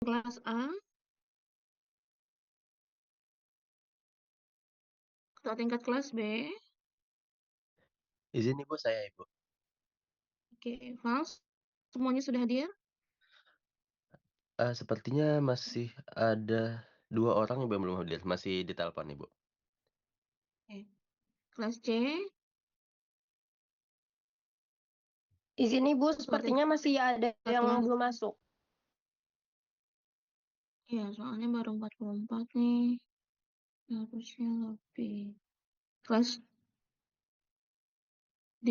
Kelas A, ketua tingkat kelas B. Izin Ibu, saya Ibu. Oke, Vals, semuanya sudah hadir? Sepertinya masih ada 2 orang yang belum hadir, masih di telepon Ibu. Oke. Kelas C, Izin Ibu, ketua sepertinya masih ada tingkat yang kelas. belum masuk. Ya, soalnya baru 44 nih. Harusnya lebih. Kelas D,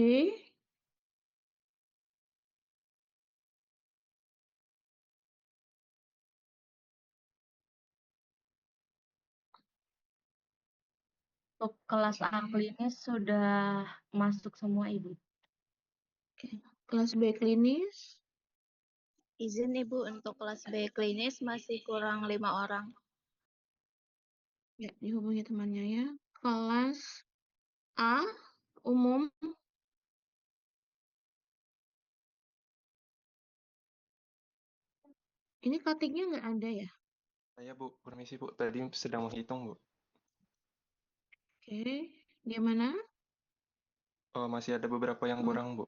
Untuk kelas A klinis sudah masuk semua Ibu. oke. Kelas B klinis, Izin Ibu, untuk kelas B klinis masih kurang 5 orang. ya dihubungi temannya ya. Kelas A, umum, ini cuttingnya nggak ada ya? Saya Bu, permisi Bu, tadi sedang menghitung Bu. Oke, gimana? Masih ada beberapa yang kurang Bu.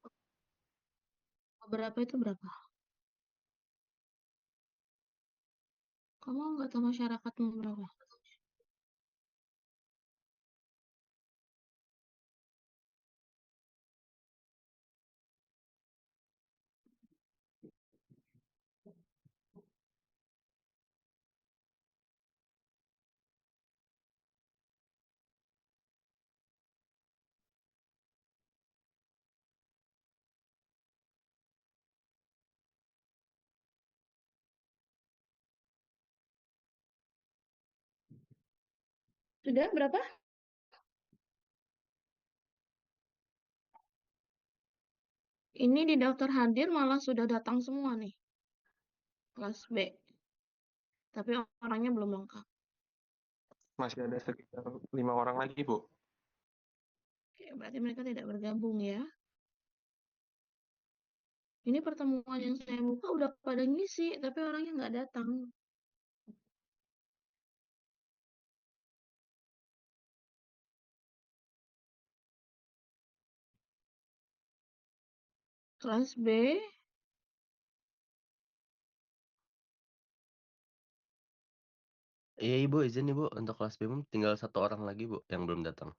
Berapa itu berapa? Kamu nggak tahu masyarakatmu berapa? Sudah berapa? Ini di daftar hadir malah sudah datang semua nih. Kelas B. Tapi orangnya belum lengkap. Masih ada sekitar 5 orang lagi Bu. Oke, berarti mereka tidak bergabung ya. Ini pertemuan yang saya buka udah pada ngisi, tapi orangnya nggak datang. Kelas B, Iya Ibu, izin Ibu, untuk kelas B tinggal 1 orang lagi Bu, yang belum datang.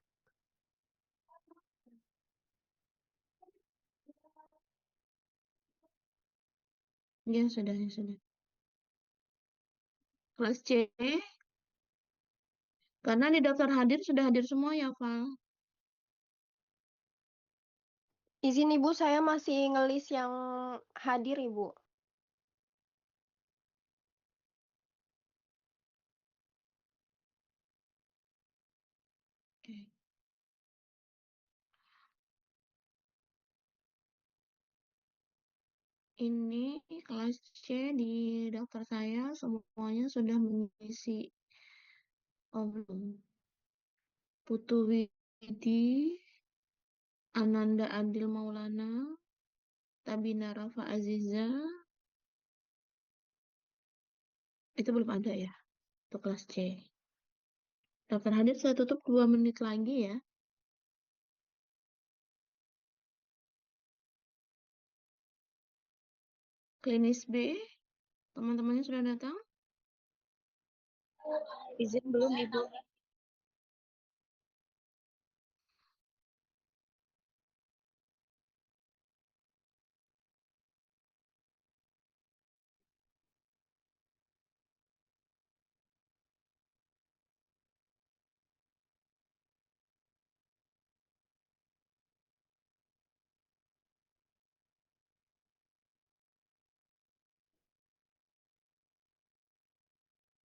ya sudah, ya sudah. Kelas C, karena di daftar hadir sudah hadir semua ya, Val. Izin Ibu, saya masih ngelis yang hadir Ibu. Oke. Ini kelas C di daftar saya semuanya sudah mengisi. Oh, belum. Putu Widi, Ananda Adil Maulana, Tabina Rafa Aziza, itu belum ada ya, untuk kelas C. Daftar hadir saya tutup 2 menit lagi ya. Klinis B, teman-temannya sudah datang? Izin belum Ibu.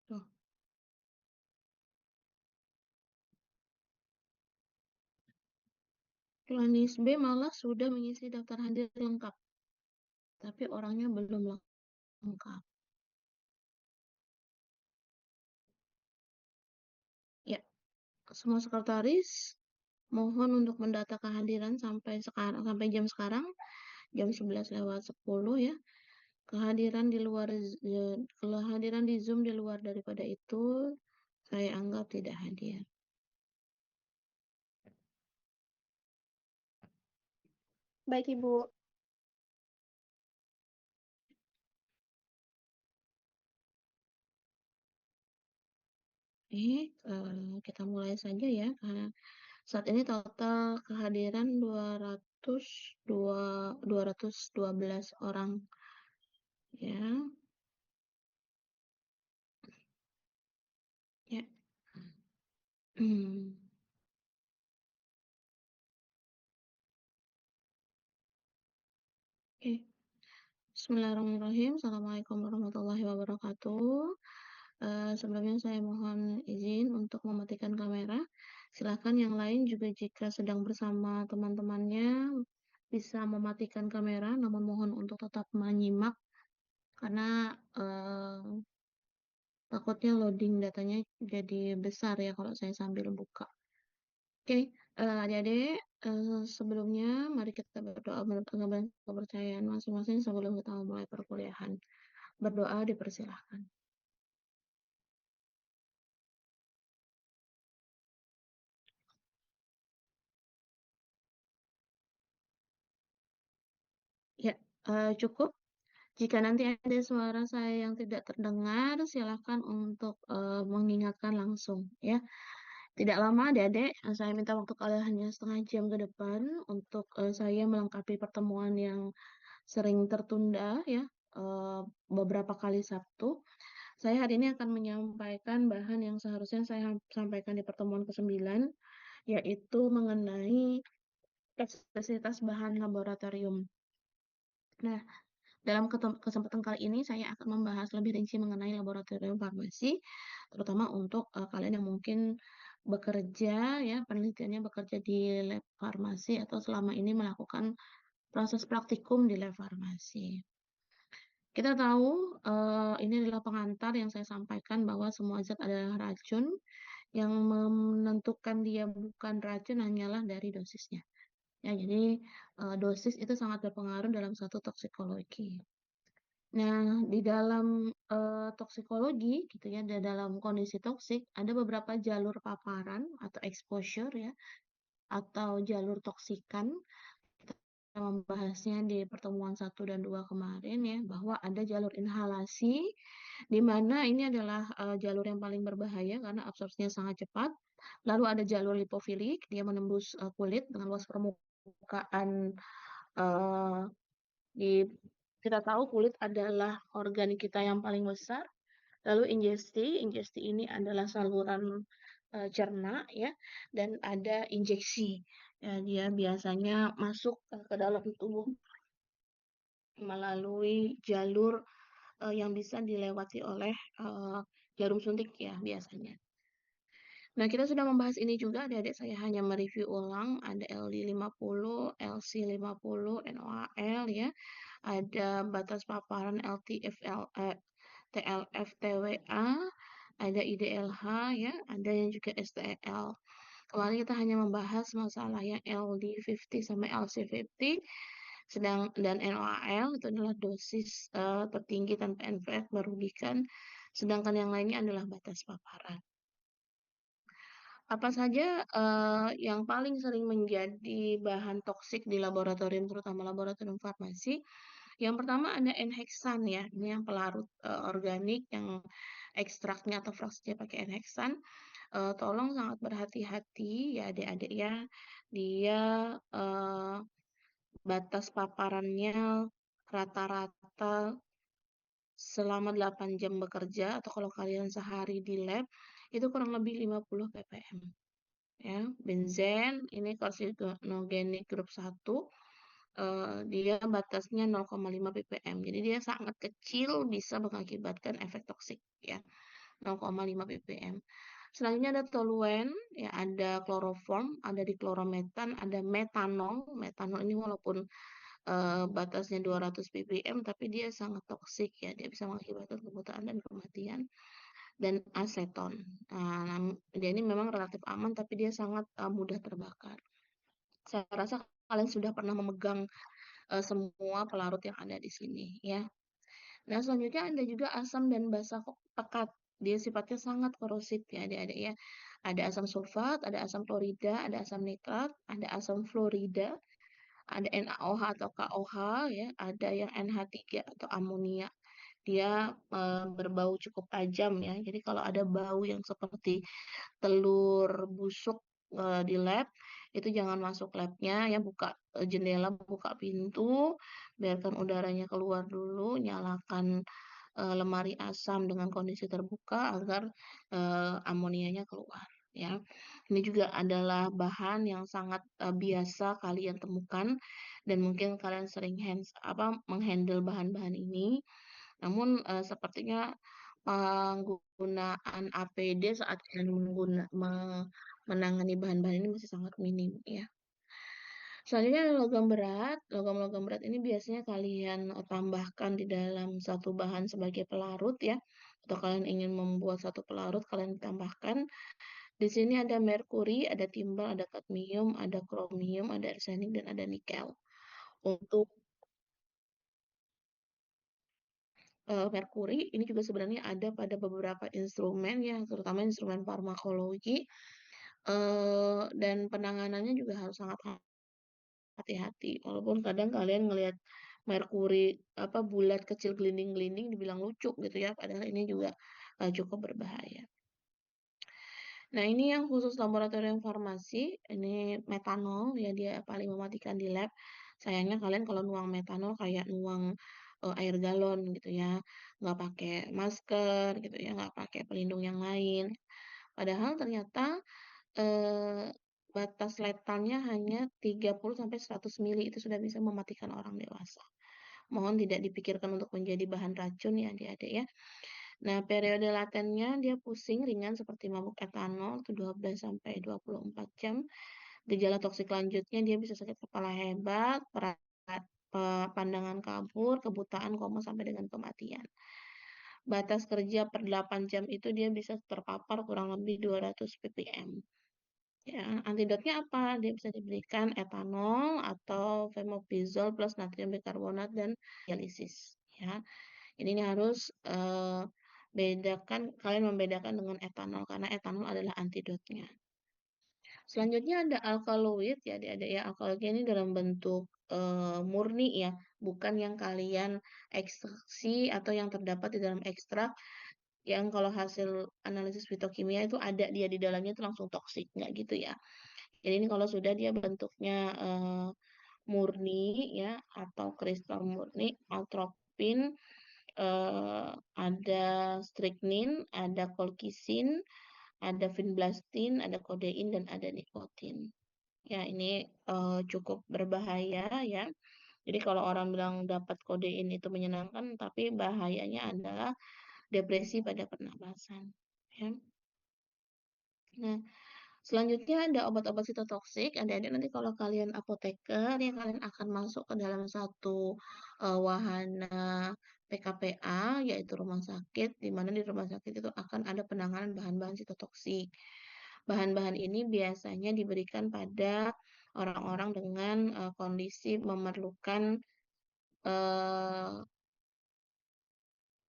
Tuh. Klinis B malah sudah mengisi daftar hadir lengkap, tapi orangnya belum lengkap. Ya, semua sekretaris mohon untuk mendata kehadiran sampai sekarang, sampai jam sekarang, jam 11 lewat 10 ya. Kehadiran di Zoom di luar daripada itu, saya anggap tidak hadir. Baik, Ibu. Kita mulai saja ya. Saat ini total kehadiran 212 orang ya. Ya. Oke. Bismillahirrahmanirrahim. Assalamualaikum warahmatullahi wabarakatuh. Sebelumnya saya mohon izin untuk mematikan kamera. Silakan yang lain juga jika sedang bersama teman-temannya bisa mematikan kamera, namun mohon untuk tetap menyimak karena takutnya loading datanya jadi besar ya kalau saya sambil buka. Oke, adik-adik, sebelumnya mari kita berdoa menurut kepercayaan masing-masing sebelum kita mulai perkuliahan. Berdoa dipersilahkan. Ya, cukup. Jika nanti ada suara saya yang tidak terdengar, silakan untuk mengingatkan langsung ya. Tidak lama adik-adik, saya minta waktu kalian hanya setengah jam ke depan untuk saya melengkapi pertemuan yang sering tertunda ya, beberapa kali Sabtu. Saya hari ini akan menyampaikan bahan yang seharusnya saya sampaikan di pertemuan ke-9, yaitu mengenai spesialitas bahan laboratorium. Nah, dalam kesempatan kali ini saya akan membahas lebih rinci mengenai laboratorium farmasi, terutama untuk kalian yang mungkin bekerja ya, penelitiannya bekerja di lab farmasi atau selama ini melakukan proses praktikum di lab farmasi. Kita tahu ini adalah pengantar yang saya sampaikan bahwa semua zat adalah racun, yang menentukan dia bukan racun hanyalah dari dosisnya. Ya, jadi dosis itu sangat berpengaruh dalam satu toksikologi. Nah, di dalam toksikologi gitu ya, di dalam kondisi toksik ada beberapa jalur paparan atau exposure ya, atau jalur toksikan. Kita membahasnya di pertemuan 1 dan 2 kemarin ya, bahwa ada jalur inhalasi di mana ini adalah jalur yang paling berbahaya karena absorpsinya sangat cepat. Lalu ada jalur lipofilik, dia menembus kulit dengan luas permukaan kita tahu kulit adalah organ kita yang paling besar. Lalu ingesti ini adalah saluran cerna ya, dan ada injeksi. Ya, dia biasanya masuk ke dalam tubuh melalui jalur yang bisa dilewati oleh jarum suntik ya biasanya. Nah, kita sudah membahas ini juga, adik-adik saya hanya mereview ulang, ada LD50, LC50, NOAL ya, ada batas paparan TLF, TWA, ada IDLH ya, ada yang juga STL. Kemarin kita hanya membahas masalah yang LD50 sama LC50, dan NOAL itu adalah dosis tertinggi tanpa efek merugikan, sedangkan yang lainnya adalah batas paparan. Apa saja yang paling sering menjadi bahan toksik di laboratorium, terutama laboratorium farmasi? Yang pertama ada N-heksan ya, ini yang pelarut organik yang ekstraknya atau fraksinya pakai N-heksan. Tolong sangat berhati-hati ya adik-adik ya, dia batas paparannya rata-rata selama 8 jam bekerja, atau kalau kalian sehari di lab, itu kurang lebih 50 ppm. Ya, benzen ini karsinogenik grup 1, dia batasnya 0,5 ppm. Jadi dia sangat kecil, bisa mengakibatkan efek toksik ya. 0,5 ppm. Selanjutnya ada toluen, ya ada kloroform, ada diklorometan, ada metanol. Metanol ini walaupun batasnya 200 ppm, tapi dia sangat toksik ya. Dia bisa mengakibatkan kebutaan dan kematian. Dan aseton. Nah, dia ini memang relatif aman, tapi dia sangat mudah terbakar. Saya rasa kalian sudah pernah memegang semua pelarut yang ada di sini ya. Nah, selanjutnya ada juga asam dan basa pekat. Dia sifatnya sangat korosif ya adik-adik ya. Ada asam sulfat, ada asam klorida, ada asam nitrat, ada asam fluorida, ada NaOH atau KOH ya, ada yang NH3 atau amonia. Dia berbau cukup tajam ya. Jadi kalau ada bau yang seperti telur busuk di lab, itu jangan masuk labnya ya, buka jendela, buka pintu, biarkan udaranya keluar dulu, nyalakan lemari asam dengan kondisi terbuka agar amonianya keluar ya. Ini juga adalah bahan yang sangat biasa kalian temukan dan mungkin kalian sering menghandle bahan-bahan ini. Namun sepertinya penggunaan APD saat kalian menangani bahan-bahan ini masih sangat minim ya. Selanjutnya ada logam berat. Logam-logam berat ini biasanya kalian tambahkan di dalam satu bahan sebagai pelarut ya. Atau kalian ingin membuat satu pelarut, kalian tambahkan. Di sini ada merkuri, ada timbal, ada kadmium, ada kromium, ada arsenik, dan ada nikel. Untuk merkuri ini juga sebenarnya ada pada beberapa instrumen ya, terutama instrumen farmakologi, dan penanganannya juga harus sangat hati-hati. Walaupun kadang kalian ngelihat merkuri bulat kecil gelinding-gelinding dibilang lucu gitu ya, padahal ini juga cukup berbahaya. Nah, ini yang khusus laboratorium farmasi, ini metanol ya, dia paling mematikan di lab. Sayangnya kalian kalau nuang metanol kayak nuang air galon gitu ya, nggak pakai masker gitu ya, nggak pakai pelindung yang lain. Padahal ternyata batas letalnya hanya 30-100 mili, itu sudah bisa mematikan orang dewasa. Mohon tidak dipikirkan untuk menjadi bahan racun ya adik-adik ya. Nah, periode latennya dia pusing ringan seperti mabuk etanol itu 12-24 jam. Gejala toksik lanjutnya dia bisa sakit kepala hebat, pandangan kabur, kebutaan, koma sampai dengan kematian. Batas kerja per 8 jam itu dia bisa terpapar kurang lebih 200 ppm. Ya, antidotnya apa? Dia bisa diberikan etanol atau fomepizol plus natrium bikarbonat dan dialisis. Ya, ini harus kalian membedakan dengan etanol karena etanol adalah antidotnya. Selanjutnya ada alkaloid ya, adik-adik ya. Alkaloid ini dalam bentuk murni ya, bukan yang kalian ekstraksi atau yang terdapat di dalam ekstrak yang kalau hasil analisis fitokimia itu ada dia di dalamnya itu langsung toksik, nggak gitu ya. Jadi ini kalau sudah dia bentuknya murni ya atau kristal murni, atropin, ada strychnine, ada colchicine, ada vinblastine, ada kodein, dan ada nikotin. Ya, ini cukup berbahaya ya. Jadi kalau orang bilang dapat kodein itu menyenangkan, tapi bahayanya adalah depresi pada pernapasan. Ya. Nah, selanjutnya ada obat-obat sitotoksik. Adik-adik nanti kalau kalian apoteker, ya kalian akan masuk ke dalam satu wahana PKPA, yaitu rumah sakit, di mana di rumah sakit itu akan ada penanganan bahan-bahan sitotoksik. Bahan-bahan ini biasanya diberikan pada orang-orang dengan kondisi memerlukan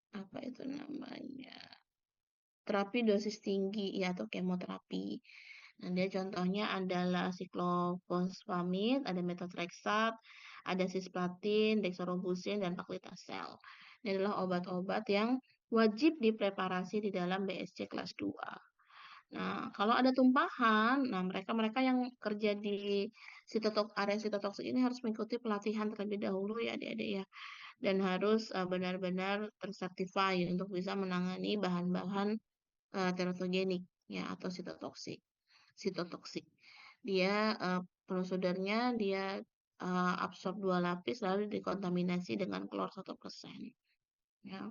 apa itu namanya, terapi dosis tinggi ya atau kemoterapi. Nah, dia contohnya adalah siklofosfamid, ada methotrexate, ada cisplatin, dexorobusin, dan paclitaxel. Ini adalah obat-obat yang wajib dipreparasi di dalam BSC kelas 2. Nah, kalau ada tumpahan, nah mereka yang kerja di area sitotoksik ini harus mengikuti pelatihan terlebih dahulu ya adik-adik ya. Dan harus benar-benar tersertify untuk bisa menangani bahan-bahan teratogenik ya atau sitotoksik. Dia prosedurnya dia absorb 2 lapis lalu dikontaminasi dengan klor 1%. Ya.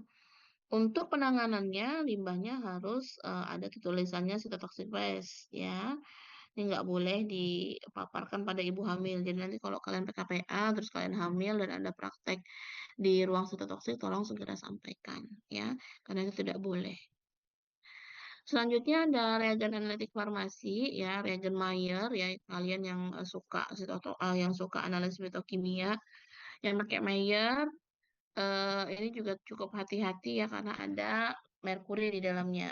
Untuk penanganannya limbahnya harus ada tulisannya cytotoxic waste ya. Ini nggak boleh dipaparkan pada ibu hamil. Jadi nanti kalau kalian PKPA terus kalian hamil dan ada praktek di ruang sitotoksik, tolong segera sampaikan ya, karena itu tidak boleh. Selanjutnya ada reagen analitik farmasi ya, reagen Mayer ya, kalian yang suka analisis fitokimia yang pakai Mayer ini juga cukup hati-hati ya karena ada merkuri di dalamnya.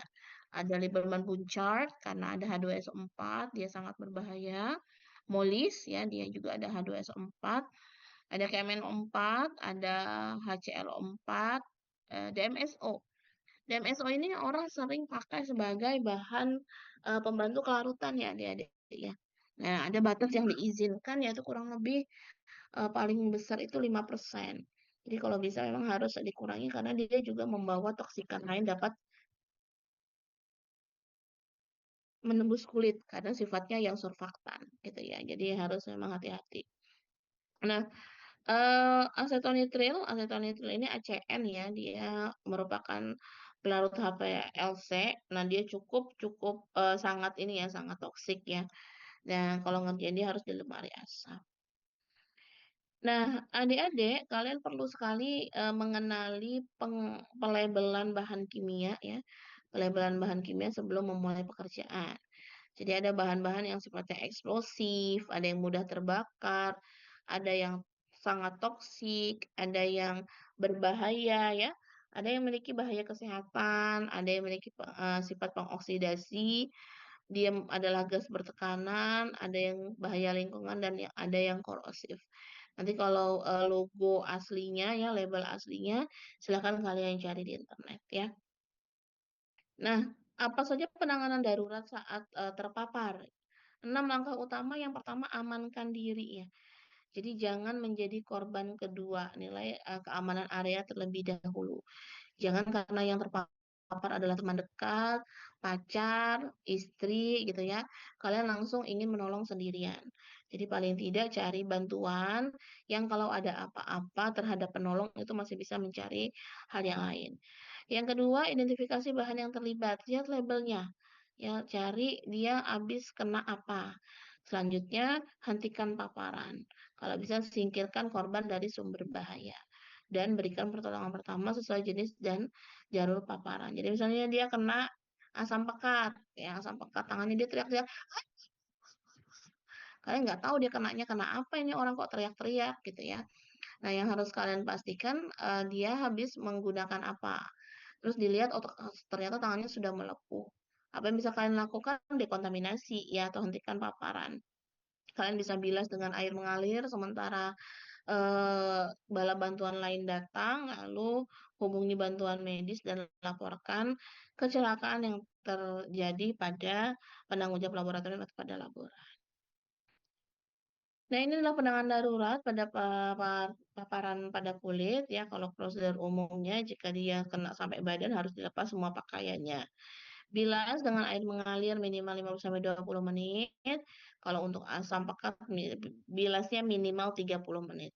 Ada Lieberman Bunchard karena ada H2SO4, dia sangat berbahaya. Molis ya, dia juga ada H2SO4. Ada KMNO4, ada HClO4, DMSO. DMSO ini orang sering pakai sebagai bahan pembantu kelarutan ya adik-adik ya. Nah, ada batas yang diizinkan yaitu kurang lebih paling besar itu 5%. Jadi kalau bisa memang harus dikurangi karena dia juga membawa toksikan lain dapat menembus kulit karena sifatnya yang surfaktan gitu ya. Jadi harus memang hati-hati. Nah, asetonitril ini ACN ya, dia merupakan pelarut HPLC. Nah, dia cukup sangat ini ya, sangat toksik ya. Dan kalau ngerjain dia harus di lemari asap. Nah, adik-adik, kalian perlu sekali mengenali pelabelan bahan kimia ya, pelabelan bahan kimia sebelum memulai pekerjaan. Jadi ada bahan-bahan yang sifatnya eksplosif, ada yang mudah terbakar, ada yang sangat toksik, ada yang berbahaya ya, ada yang memiliki bahaya kesehatan, ada yang memiliki sifat pengoksidasi, dia adalah gas bertekanan, ada yang bahaya lingkungan dan ada yang korosif. Nanti kalau logo aslinya ya, label aslinya, silahkan kalian cari di internet ya. Nah, apa saja penanganan darurat saat terpapar? 6 langkah utama. Yang pertama, amankan diri ya. Jadi jangan menjadi korban kedua. Nilai keamanan area terlebih dahulu. Jangan karena yang terpapar adalah teman dekat, pacar, istri gitu ya. Kalian langsung ingin menolong sendirian. Jadi paling tidak cari bantuan yang kalau ada apa-apa terhadap penolong itu masih bisa mencari hal yang lain. Yang kedua, identifikasi bahan yang terlibat. Lihat labelnya. Ya, cari dia habis kena apa. Selanjutnya, hentikan paparan. Kalau bisa singkirkan korban dari sumber bahaya dan berikan pertolongan pertama sesuai jenis dan jalur paparan. Jadi misalnya dia kena asam pekat, ya asam pekat tangannya dia teriak-teriak, kalian nggak tahu dia kena apa ini orang kok teriak-teriak gitu ya. Nah yang harus kalian pastikan dia habis menggunakan apa. Terus dilihat oh ternyata tangannya sudah melepuh. Apa yang bisa kalian lakukan? Dekontaminasi ya atau hentikan paparan. Kalian bisa bilas dengan air mengalir sementara bala bantuan lain datang, lalu hubungi bantuan medis dan laporkan kecelakaan yang terjadi pada penanggung jawab laboratorium atau pada laboratorium. Nah, ini adalah penanganan darurat pada paparan pada kulit ya. Kalau prosedur umumnya jika dia kena sampai badan harus dilepas semua pakaiannya. Bilas dengan air mengalir minimal 15-20 menit. Kalau untuk asam pekat bilasnya minimal 30 menit.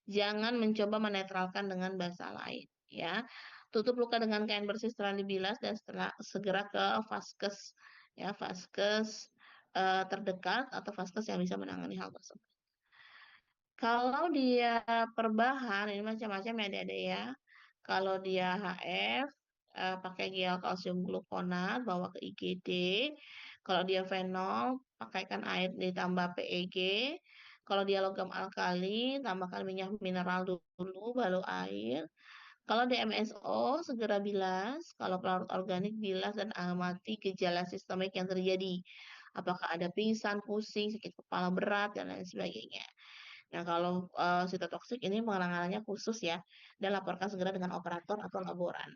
Jangan mencoba menetralkan dengan bahasa lain ya. Tutup luka dengan kain bersih setelah dibilas dan setelah segera ke vaskes ya, vaskes terdekat atau vaskes yang bisa menangani hal tersebut. Kalau dia perbahan ini macam-macam ya adik-adik ya. Kalau dia HF pakai gel kalsium glukonat bawa ke IGD. Kalau dia fenol pakaikan air ditambah PEG. Kalau dia logam alkali tambahkan minyak mineral dulu baru air. Kalau DMSO segera bilas. Kalau pelarut organik bilas dan amati gejala sistemik yang terjadi. Apakah ada pingsan, pusing, sakit kepala berat dan lain sebagainya. Nah, kalau sitotoksik ini penanganannya khusus ya, dan laporkan segera dengan operator atau laboran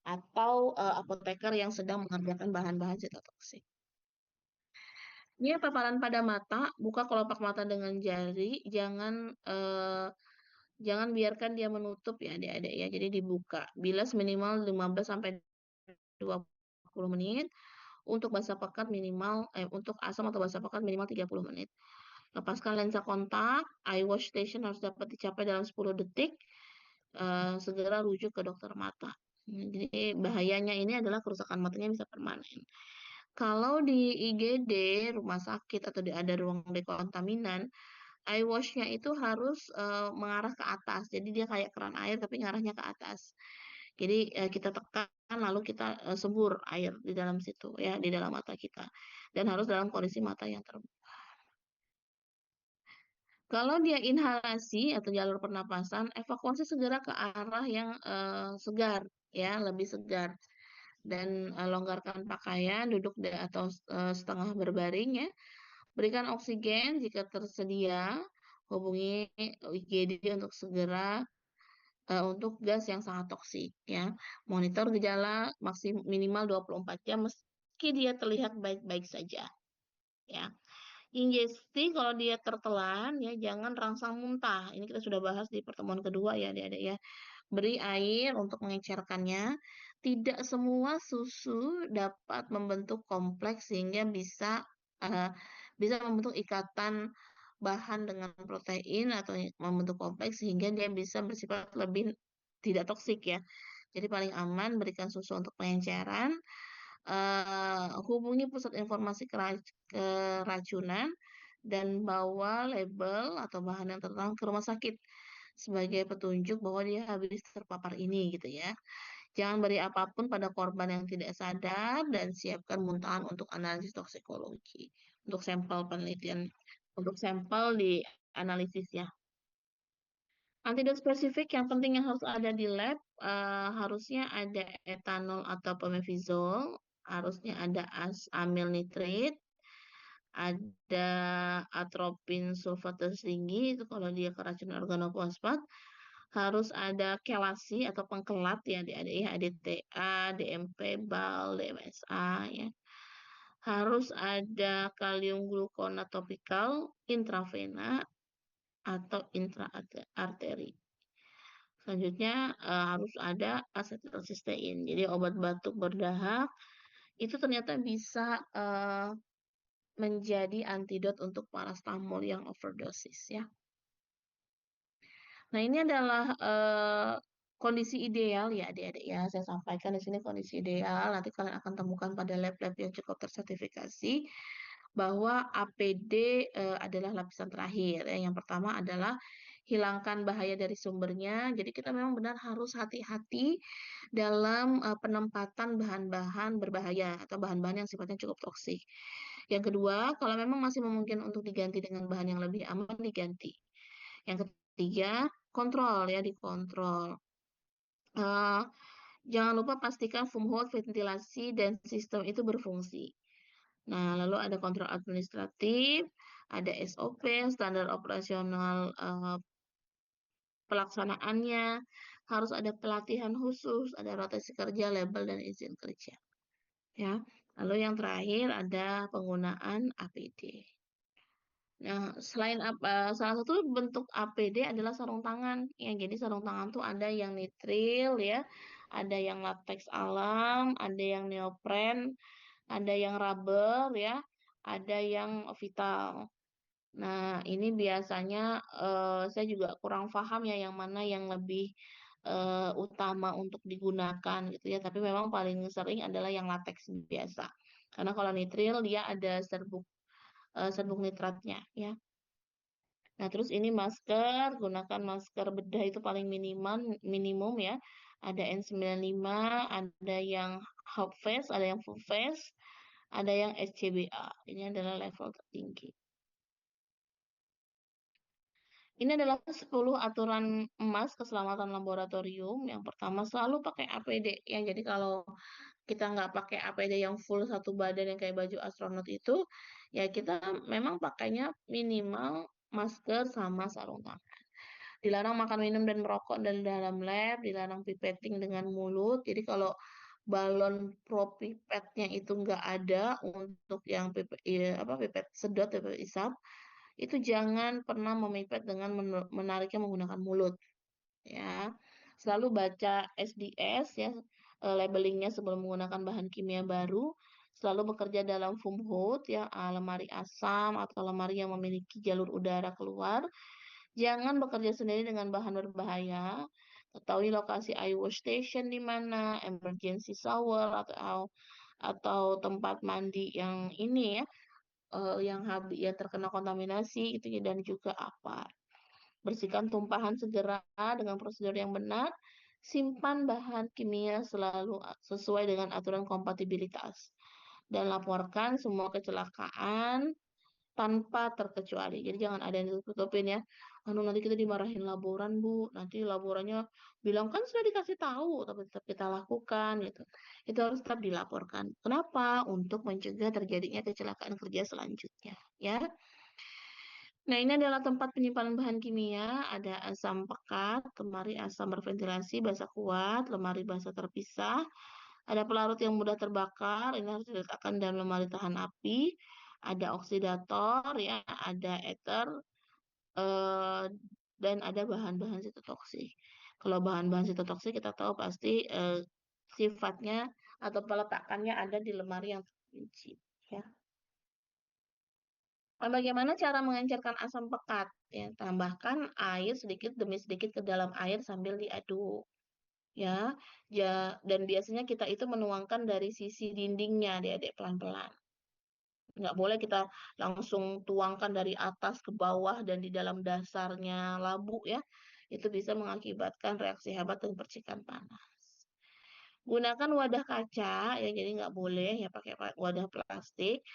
atau apoteker yang sedang mengerjakan bahan-bahan sitotoksik. Ini paparan pada mata, buka kelopak mata dengan jari, jangan biarkan dia menutup ya adik-adik ya, jadi dibuka. Bilas minimal 15-20 menit, untuk basah pekat minimal, untuk asam atau basah pekat minimal 30 menit. Lepaskan lensa kontak, eye wash station harus dapat dicapai dalam 10 detik, segera rujuk ke dokter mata. Jadi bahayanya ini adalah kerusakan matanya bisa permanen. Kalau di IGD, rumah sakit atau ada ruang dekontaminan, eye wash-nya itu harus mengarah ke atas. Jadi dia kayak keran air tapi ngarahnya ke atas. Jadi kita tekan lalu kita sebur air di dalam situ ya, di dalam mata kita. Dan harus dalam kondisi mata yang terbuka. Kalau dia inhalasi atau jalur pernapasan, evakuasi segera ke arah yang segar, ya, lebih segar. Dan longgarkan pakaian, duduk atau setengah berbaring, ya. Berikan oksigen jika tersedia. Hubungi IGD untuk segera untuk gas yang sangat toksik, ya. Monitor gejala minimal 24 jam meski dia terlihat baik-baik saja, ya. Ingesti kalau dia tertelan, ya, jangan rangsang muntah. Ini kita sudah bahas di pertemuan kedua, ya, adik-adik, ya. Beri air untuk mengecerkannya. Tidak semua susu dapat membentuk kompleks sehingga bisa membentuk ikatan bahan dengan protein atau membentuk kompleks sehingga dia bisa bersifat lebih tidak toksik, ya. Jadi paling aman berikan susu untuk pengenceran. Hubungi pusat informasi keracunan dan bawa label atau bahan yang tertera ke rumah sakit sebagai petunjuk bahwa dia habis terpapar ini, gitu, ya. Jangan beri apapun pada korban yang tidak sadar dan siapkan muntahan untuk analisis toksikologi. Untuk sampel penelitian, untuk sampel di analisis, ya. Antidot spesifik yang penting yang harus ada di lab, harusnya ada etanol atau pemefizol, harusnya ada amil nitrit, ada atropin sulfatus tinggi, itu kalau dia keracunan organofosfat, harus ada kelasi atau pengkelat, ya, adik-adik, ya, ADTA, DMP, BAL, DMSA, ya. Harus ada kalium glukonat topikal intravena atau intraarteri. Selanjutnya harus ada asetilsistein. Jadi obat batuk berdahak itu ternyata bisa menjadi antidot untuk parastamol yang overdosis, ya. Nah, ini adalah kondisi ideal, ya, adik-adik, ya. Saya sampaikan di sini kondisi ideal. Nanti kalian akan temukan pada lab-lab yang cukup tersertifikasi bahwa APD adalah lapisan terakhir, ya. Yang pertama adalah hilangkan bahaya dari sumbernya. Jadi kita memang benar harus hati-hati dalam penempatan bahan-bahan berbahaya atau bahan-bahan yang sifatnya cukup toksik. Yang kedua, kalau memang masih memungkinkan untuk diganti dengan bahan yang lebih aman, diganti. Yang ketiga, kontrol, ya, dikontrol. Jangan lupa pastikan foam hold, ventilasi, dan sistem itu berfungsi. Nah, lalu ada kontrol administratif, ada SOP, standar operasional pelaksanaannya, harus ada pelatihan khusus, ada rotasi kerja, label, dan izin kerja. Ya. Lalu yang terakhir ada penggunaan APD. Nah, salah satu bentuk APD adalah sarung tangan. Ya, jadi sarung tangan tuh ada yang nitril, ya, ada yang latex alam, ada yang neopren, ada yang rubber, ya, ada yang vital. Nah, ini biasanya saya juga kurang paham, ya, yang mana yang lebih utama untuk digunakan, gitu, ya. Tapi memang paling sering adalah yang latex biasa. Karena kalau nitril dia ada serbuk nitratnya, ya. Nah, terus ini masker, gunakan masker bedah itu paling minimum, ya. Ada N95, ada yang half face, ada yang full face, ada yang SCBA. Ini adalah level tertinggi. Ini adalah 10 aturan emas keselamatan laboratorium. Yang pertama, selalu pakai APD, ya. Jadi kalau kita nggak pakai APD yang full satu badan yang kayak baju astronot itu, ya kita memang pakainya minimal masker sama sarung tangan. Dilarang makan, minum, dan merokok dari dalam lab, dilarang pipetting dengan mulut. Jadi kalau balon propipetnya itu nggak ada untuk yang pipet sedot, pipet isap, itu jangan pernah memipet dengan menariknya menggunakan mulut, ya. Selalu baca SDS, ya, labelingnya sebelum menggunakan bahan kimia baru. Selalu bekerja dalam foam hood, ya, lemari asam atau lemari yang memiliki jalur udara keluar. Jangan bekerja sendiri dengan bahan berbahaya. Ketahui lokasi iWash station di mana, emergency shower atau tempat mandi yang ini, ya, yang terkena kontaminasi, gitu, ya, dan juga apa. Bersihkan tumpahan segera dengan prosedur yang benar. Simpan bahan kimia selalu sesuai dengan aturan kompatibilitas. Dan laporkan semua kecelakaan tanpa terkecuali. Jadi jangan ada yang ditutup-tutupin ya. Nanti kita dimarahin laboran, Bu. Nanti laborannya bilang, "Kan sudah dikasih tahu," tapi tetap kita lakukan gitu. Itu harus tetap dilaporkan. Kenapa? Untuk mencegah terjadinya kecelakaan kerja selanjutnya, ya. Nah, ini adalah tempat penyimpanan bahan kimia, ada asam pekat, lemari asam berventilasi, basa kuat, lemari basa terpisah, ada pelarut yang mudah terbakar, ini harus diletakkan dalam lemari tahan api, ada oksidator, ya, ada ether, eh, dan ada bahan-bahan sitotoksik. Kalau bahan-bahan sitotoksik kita tahu pasti sifatnya atau peletakannya ada di lemari yang terkunci, ya. Nah, bagaimana cara mengencerkan asam pekat? Ya, tambahkan air sedikit demi sedikit ke dalam air sambil diaduk. Ya, dan biasanya kita itu menuangkan dari sisi dindingnya, adik-adik, pelan-pelan. Nggak boleh kita langsung tuangkan dari atas ke bawah dan di dalam dasarnya labu ya. Itu bisa mengakibatkan reaksi hebat dan percikan panas. Gunakan wadah kaca ya, jadi nggak boleh ya pakai wadah plastik.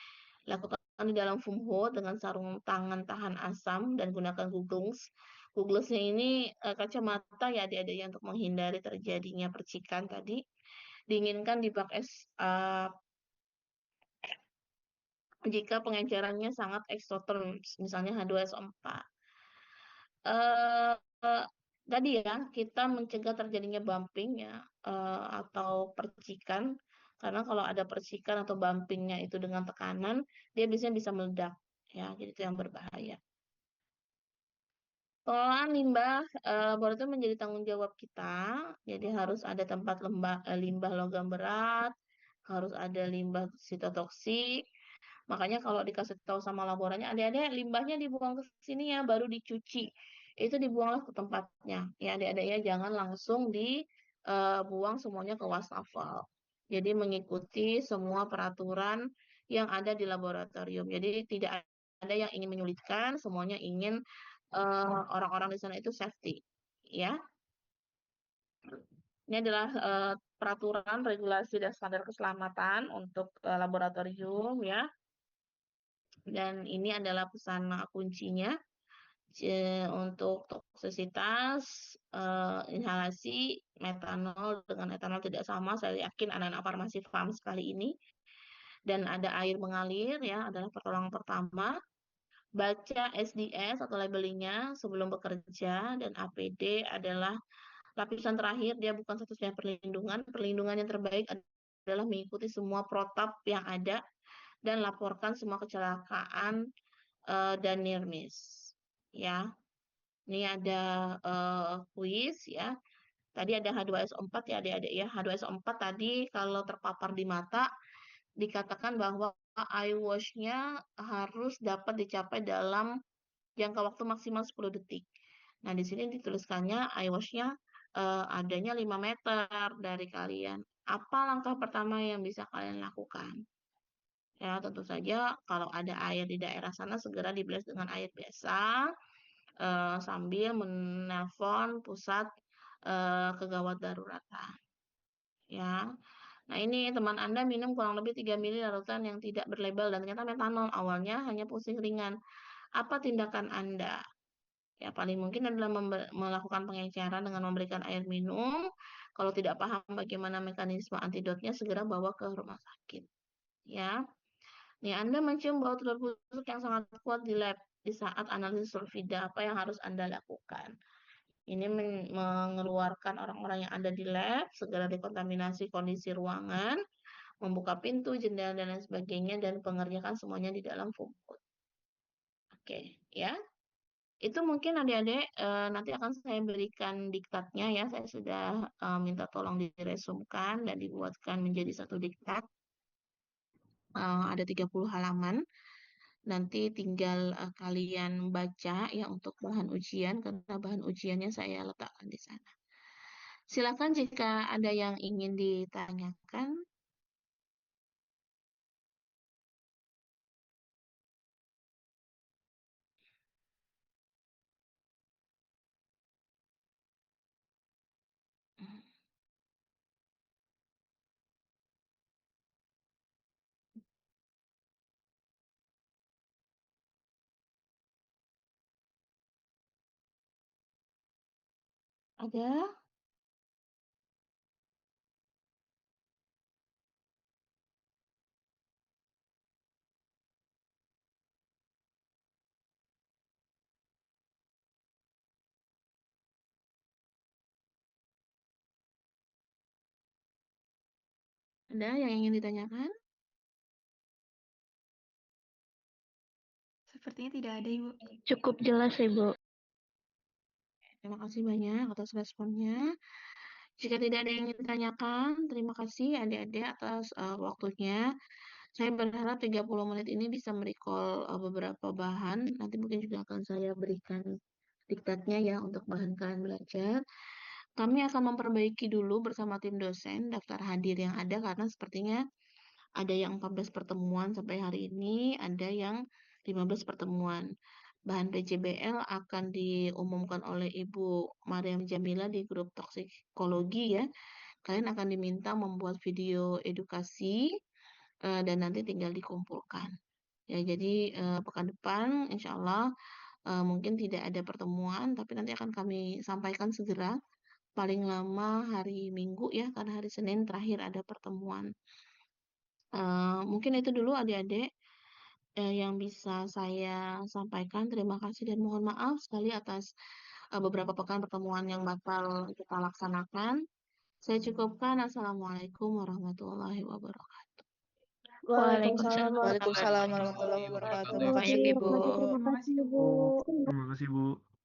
Lakukan di dalam foam hood dengan sarung tangan tahan asam dan gunakan goggles. Googlesnya ini kacamata ya adik-adik ya, untuk menghindari terjadinya percikan tadi. Dinginkan di bak es jika pengencerannya sangat eksoterm, misalnya H2SO4. Eh, eh, Tadi ya, kita mencegah terjadinya bumping ya, atau percikan. Karena kalau ada percikan atau bumpingnya itu dengan tekanan, dia biasanya bisa meledak. Ya, jadi itu yang berbahaya. Pengelolaan limbah laboratorium menjadi tanggung jawab kita. Jadi harus ada tempat limbah logam berat, harus ada limbah sitotoksik. Makanya kalau dikasih tahu sama laborannya, adik-adik limbahnya dibuang ke sini ya, baru dicuci. Itu dibuanglah ke tempatnya. Ya adik-adik ya, jangan langsung dibuang semuanya ke wastafel. Jadi mengikuti semua peraturan yang ada di laboratorium. Jadi tidak ada yang ingin menyulitkan, semuanya ingin orang-orang di sana itu safety. Ya, ini adalah peraturan, regulasi dan standar keselamatan untuk laboratorium ya. Dan ini adalah pesan kuncinya untuk toksisitas inhalasi metanol dengan etanol tidak sama. Saya yakin anak-anak farmasi paham sekali ini. Dan ada air mengalir ya, adalah pertolongan pertama. Baca SDS atau labelingnya sebelum bekerja, dan APD adalah lapisan terakhir, dia bukan satu-satunya perlindungan. Perlindungan yang terbaik adalah mengikuti semua protap yang ada dan laporkan semua kecelakaan dan near miss. Ya, ini ada kuis ya. Tadi ada H2SO4 ya adik-adik ya. H2SO4 tadi kalau terpapar di mata dikatakan bahwa eye wash-nya harus dapat dicapai dalam jangka waktu maksimal 10 detik. Nah, di sini dituliskannya eye wash-nya adanya 5 meter dari kalian. Apa langkah pertama yang bisa kalian lakukan? Ya, tentu saja kalau ada air di daerah sana segera dibilas dengan air biasa sambil menelpon pusat kegawat daruratan. Ya. Nah, ini teman Anda minum kurang lebih 3 ml larutan yang tidak berlabel dan ternyata metanol. Awalnya hanya pusing ringan. Apa tindakan Anda? Ya, paling mungkin adalah melakukan pengenceran dengan memberikan air minum. Kalau tidak paham bagaimana mekanisme antidotnya, segera bawa ke rumah sakit. Ya. Nih, Anda mencium bau telur busuk yang sangat kuat di lab di saat analisis sulfida. Apa yang harus Anda lakukan? Ini mengeluarkan orang-orang yang ada di lab, segera dekontaminasi kondisi ruangan, membuka pintu, jendela, dan lain sebagainya, dan pengerjakan semuanya di dalam foam hood. Oke, ya. Itu mungkin adik-adik nanti akan saya berikan diktatnya ya. Saya sudah minta tolong diresumkan dan dibuatkan menjadi satu diktat. Ada 30 halaman. Nanti tinggal kalian baca ya untuk bahan ujian, karena bahan ujiannya saya letakkan di sana. Silakan jika ada yang ingin ditanyakan. Ada? Ada yang ingin ditanyakan? Sepertinya tidak ada, Ibu. Cukup jelas, Ibu. Terima kasih banyak atas responnya. Jika tidak ada yang ingin ditanyakan, terima kasih adik-adik atas waktunya. Saya berharap 30 menit ini bisa merecall beberapa bahan. Nanti mungkin juga akan saya berikan diktatnya ya untuk bahan kalian belajar. Kami akan memperbaiki dulu bersama tim dosen daftar hadir yang ada karena sepertinya ada yang 14 pertemuan sampai hari ini, ada yang 15 pertemuan. Bahan PJBL akan diumumkan oleh Ibu Mariam Jamila di grup toksikologi ya. Kalian akan diminta membuat video edukasi dan nanti tinggal dikumpulkan. Ya, jadi pekan depan insya Allah mungkin tidak ada pertemuan, tapi nanti akan kami sampaikan segera, paling lama hari Minggu ya, karena hari Senin terakhir ada pertemuan. Mungkin itu dulu adik-adik yang bisa saya sampaikan. Terima kasih dan mohon maaf sekali atas beberapa pekan pertemuan yang batal kita laksanakan. Saya cukupkan. Assalamualaikum warahmatullahi wabarakatuh. Waalaikumsalam Waalaikumsalam warahmatullahi wabarakatuh. Makasih, Ibu. Terima kasih, Bu. Terima kasih, Bu.